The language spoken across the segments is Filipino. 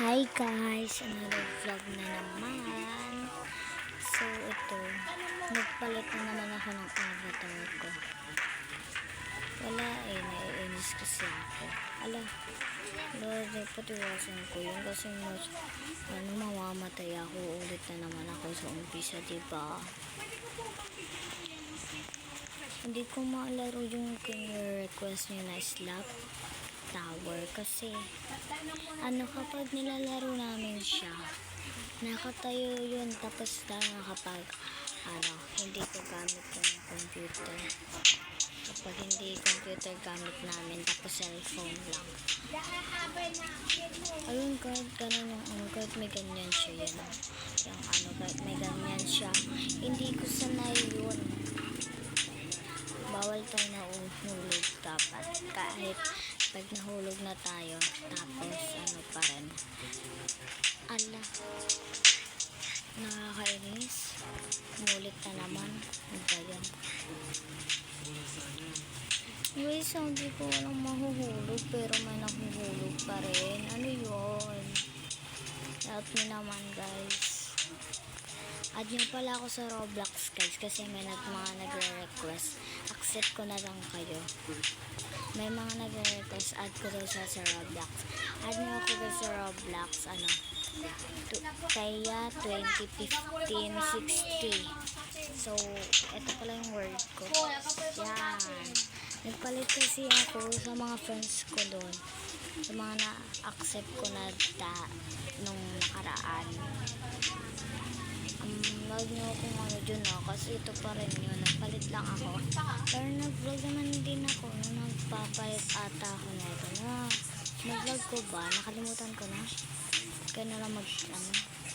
Hi guys! Another vlog na naman. So ito, nagpalit na naman ako ng avatar ko. Wala naiinis kasi ako. Lord, patiwasan ko yun kasi mamamatay ako ulit na naman ako sa umpisa, diba? Hindi ko maalaro yung request nyo na slap tower kasi kapag nilalaro namin siya, nakatayo yun tapos kapag hindi ko gamit yung computer, kapag hindi computer gamit namin tapos cellphone lang, ayun, kahit ganun kahit may ganyan siya yan, kahit may ganyan siya, hindi ko sanay yun. Bawal tayo nahulog dapat kahit pag nahulog na tayo tapos pa rin. Nakakainis, mulit na naman. Ganyan guys, hindi ko walang mahuhulog pero may nahuhulog pa rin. Ano yun? Help me naman guys. Add nyo pala ako sa Roblox guys kasi may mga nagre-request. Accept ko na lang kayo. May mga nagre-request, add ko daw sa Roblox. Add nyo ako guys sa Roblox. Kaya 2015-60. So, ito pala yung word ko. Yan. Nagpalit kasi ako sa mga friends ko doon. Sa mga na-accept ko na nung nakaraan. Wag nyo akong dyan kasi ito pa rin yun. Nagpalit lang ako. Pero nag-vlog naman din ako nung nagpapalit ata ako na ito nag-vlog ko ba? Nakalimutan ko na. Kaya na lang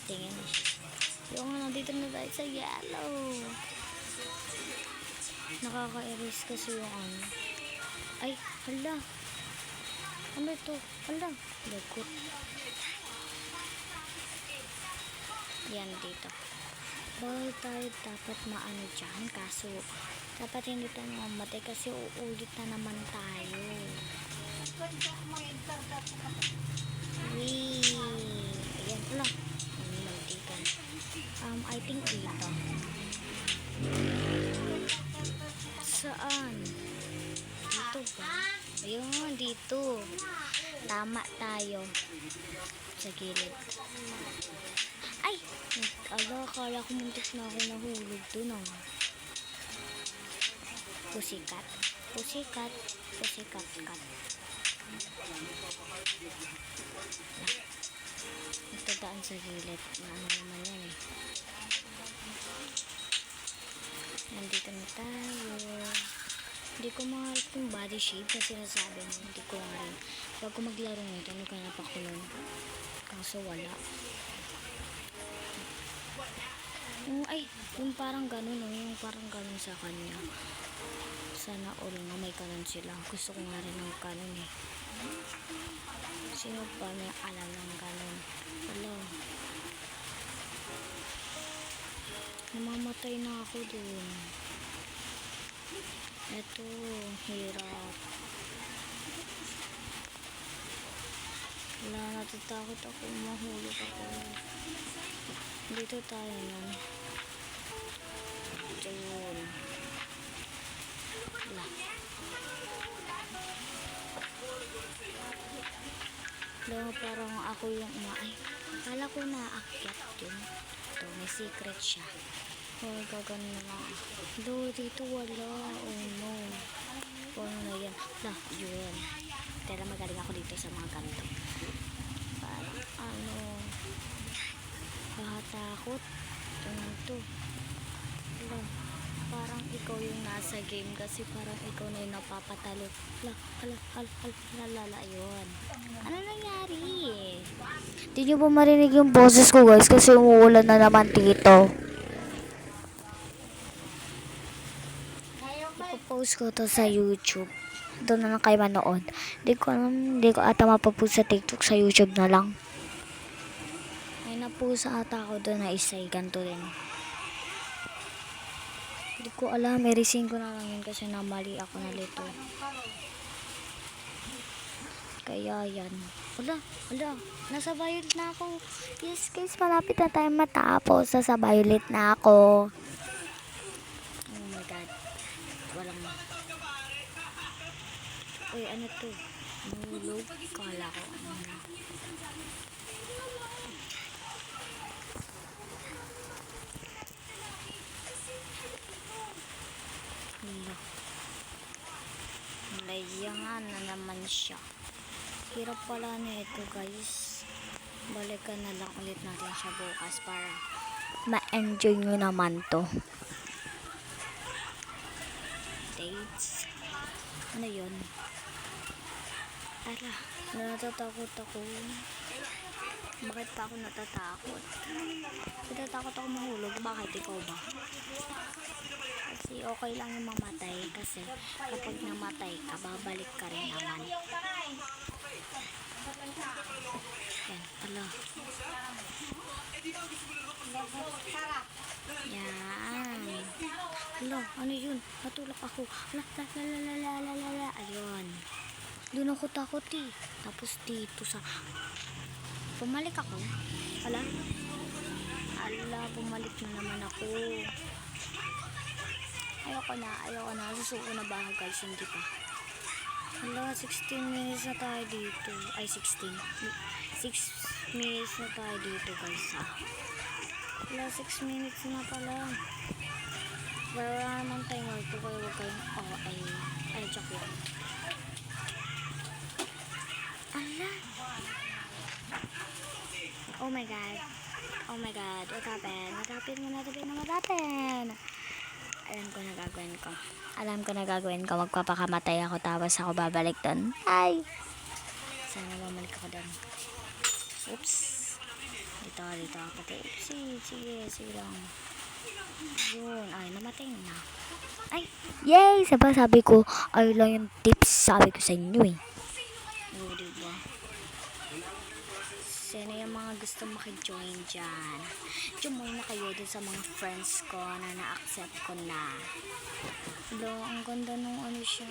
tingin. Yung nandito na tayo sa yellow. Nakaka-erase kasi yung ay, hala. Ano ito? Hala. Lagot. Yan dito. Bawal tayo dapat dyan. Kaso, dapat hindi tayo mamatay kasi uulit na naman tayo. Wee! Ayan, hala. Mantikan. I think dito. Saan? Dito ba? Ayun, dito. Tama tayo. Sa gilid. Ay! Akala ko muntik na ako nahulog dun Pusikat. Pusikat. Pusikat kat. Ito daan sa gilid. Naman yan Nandito na tayo. Hindi ko maharap yung body shape na sinasabi mo. Hindi ko nga rin. Pag ko maglaro nito, naghanap ako nun. Kaso wala. Yung parang ganun yung parang ganun sa kanya. Sana all na may kanon sila. Gusto ko nga rin ng kanon Sino pa may alam ng ganun? Hello. Namamatay na ako dun. Eto, hirap. Wala, natatakot ako. Mahulog ako. Dito tayo nun. Ito yun. Wala. Parang ako yung akala ko naakyat yun. Ito, may secret siya. Gagano na lang. Dito wala. Oh no. Ano na yan? Yun. Pero magaling ako dito sa mga ganito. Parang nakatakot. Ito. Parang ikaw yung nasa game kasi parang ikaw na yung napapatalo. Lalala yun. Ano nangyari? Hindi nyo ba marinig yung boses ko guys kasi umuulan na naman dito. Ipopost ko to sa YouTube. Doon na lang kayo manood. Hindi ko ata mapapost sa TikTok, sa YouTube na lang. May napost ata ako doon na isay. Ganto din. Hindi ko alam. May-resin ko na lang yun kasi namali ako na lito. Kaya yan. Wala. Nasa violet na ako. Yes guys, malapit na tayo matapos. Nasa violet na ako. Oh my god. Walang... Uy, ano to? Nulog. Kala ko. Layangan na naman siya. Hirap pala nito guys. Balikan na lang ulit natin siya bukas para ma-enjoy nyo naman to. Dates. Ano yun? Ala, natatakot ako. Bakit pa ako natatakot? Natatakot ako mahulog. Bakit ikaw ba? Kasi okay lang yung mamatay. Kasi kapag namatay ka, babalik ka rin naman. Yan, ala. Yan. Ala, ano yun? Natulak ako. Ala. Ayun. Doon ako takot eh. Tapos dito sa... Bumalik ako. Ala, bumalik na naman ako. Ayoko na. Susuko na ba ako guys? Hindi pa. Hala, 16 minutes na tayo dito. Ay, 16. 6 minutes na tayo dito guys ha. Hala, 6 minutes na pala. Wala naman timer ko kaya huwag kayong... ay, joke lang. Ala. Oh my god. What happened? Alam ko na gagawin ko. Magpapakamatay ako tapos ako babalik doon. Ay! Sana bumalik ako doon. Oops. Dito ako. Sige lang. Yun. Ay, namatay na. Ay! Yay! Sabi ko, ay lang yung tips sabi ko sa inyo eh. Oo, diba? Sino yung mga gusto maki-join dyan? Join na kayo dun sa mga friends ko na na-accept ko na. Hello, ang ganda nung ano siya.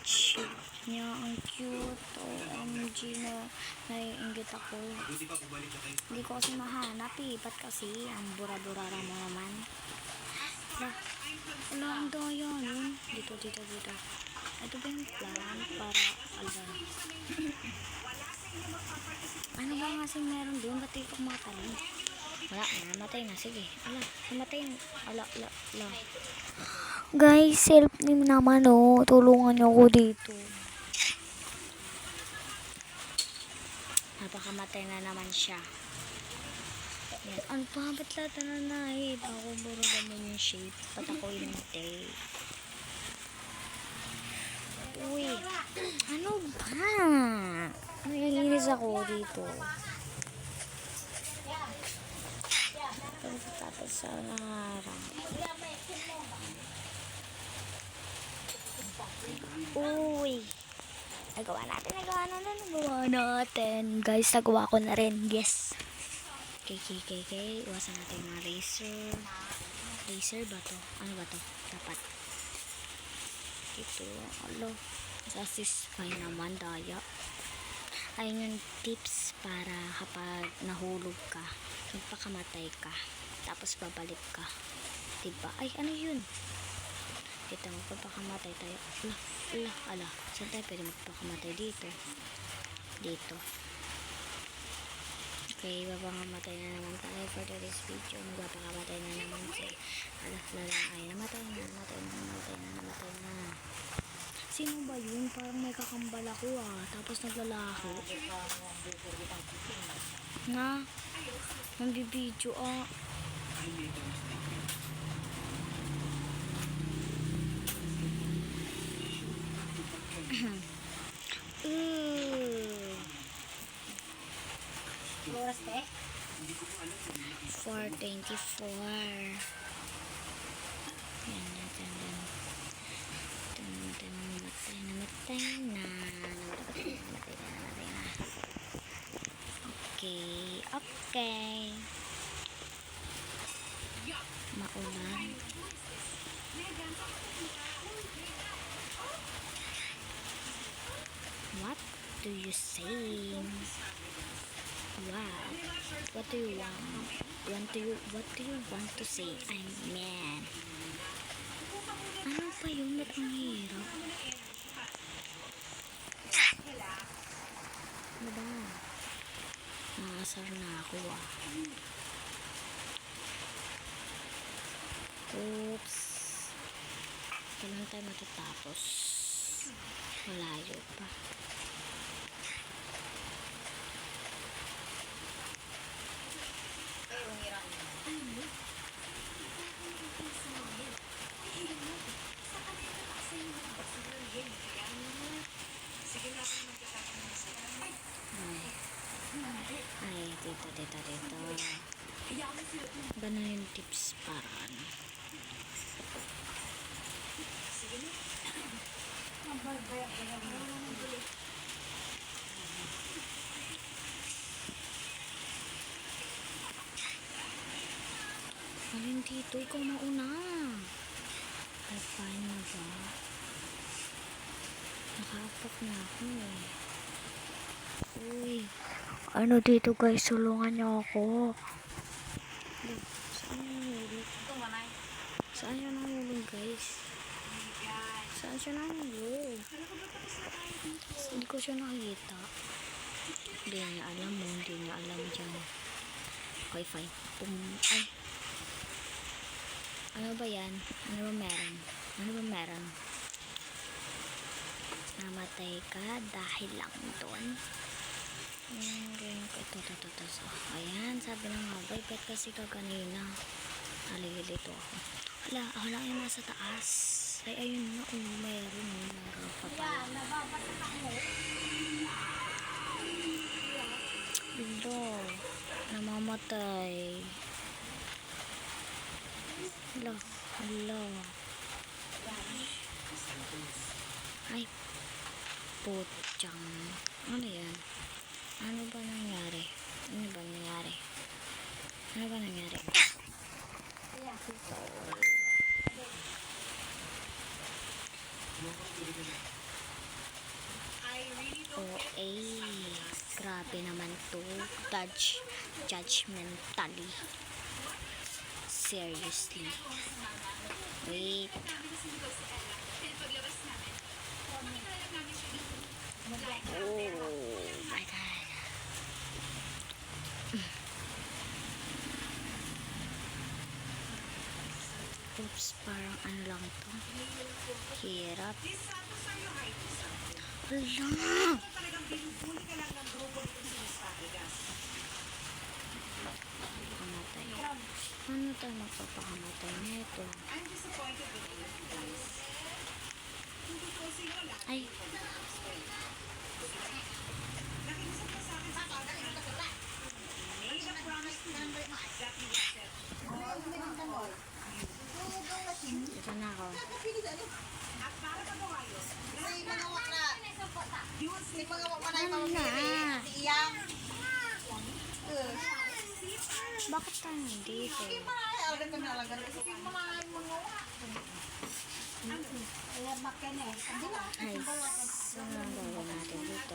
Chip niya, ang cute. OMG na naiinggit ako. Hindi ko kasi mahanap eh. Ba't kasi? Ang bura-burara mo naman. Wala, ang daya yun. Dito. Ito ba yung plan para alam? Ano ba nga kasi meron doon? Ba't di ko makatalon? Wala, namatay na. Sige. Ala, namatay na. Ala. Guys, help name naman oh. Tulungan niyo ako dito. Napakamatay na naman siya. Yan. Ano pa? Ba't lahat na nanahid? Ako buro naman yung shape. Ba't ako hindi? Uy. Ano ba? Naiinis ako dito. Tapos sa nangarang. Uy. Nagawa natin. Guys, nagawa ko na rin. Yes. Okay. Iwasan natin yung razor. Razor ba to? Ano ba to? Dapat. Ito. Alo. Satisfy naman, daya. Ayun yung tips para kapag nahulog ka, magpakamatay ka, tapos babalik ka. Diba? Ay, ano yun? Dito, magpapakamatay tayo. Ala. Saan tayo pwede magpakamatay dito? Dito. Okay, babakamatay na naman tayo for today's video. Magpapakamatay na naman si ay, namatay na. Sino ba yun? Parang may kakambal ako tapos naglalako. Na? Nambibidyo Oras te? 4:24. Yan. Namatay na. Okay. Maulan. What do you say? What do you want? What do you want to say? I mean, ano pa yun? Ba't ang hirap? Ano ba? Nakasar na ako Oops. Kailan tayo matatapos? Malayo pa. Ay, dito. Ganun yung tips para ano. Alin dito, ikaw mauna. Ay, paano ba? Nakaapak na ako Uy, ano dito guys, sulungan niyo ako. Saan yung nahulog? Saan siya nahulog guys? Saan siya nahulog? Hindi ko siya nakikita. Hindi niya alam mo, hindi niya alam dyan. Okay, fine. Ay. Ano ba yan? Ano ba meron? Namatay ka dahil lang doon. Ito. So, ayan, sabi na nga, bet kasi ka kanina. Nalilito ako. Ako lang yung nasa taas. Ay, ayun na, meron pa pala. Ito, namamatay. Hala. Ay, putyang. Ano yan? Ano ba nangyari? Grabe naman to. Judgmentally. Seriously. Wait. Oh my God. Oops, parang ano lang to. Hirap. Hala. Pamatay. Ano tayo magpapakamatay nito? Ay. Ito na ako. Ano na? Bakit tayo nandito? Ay, saan ang gawin natin dito?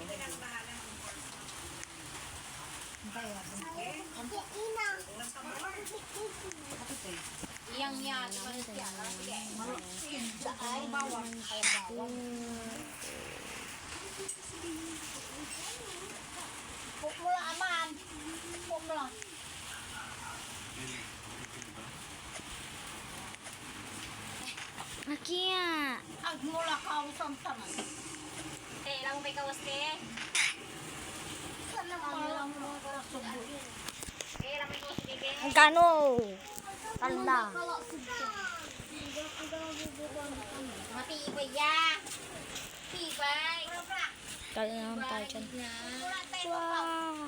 Akia. Agmula ka usang tanan. Lang may kawas te. Sana lang mo para subot. Lang may kawas bige. Magkano? Tanda. Matibay ya. Tibay. Kaya naman tayo dyan. Wow.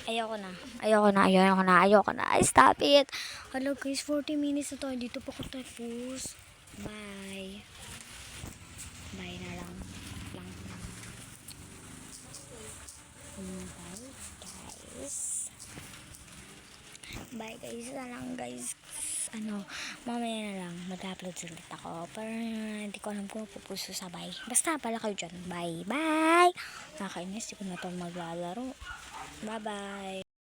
Ayoko na. Ay, stop it. Hello guys, 40 minutes na tayo. Dito pa ko tapos. Bye. Bye na lang. Bye guys. Bye guys na lang guys. guys, mamaya na lang mag-upload ulit ako. Pero hindi ko alam kung pupuso sabay. Basta pala kayo dyan. Bye! Bye! Nakakainis, di ko na ito maglalaro. Bye-bye!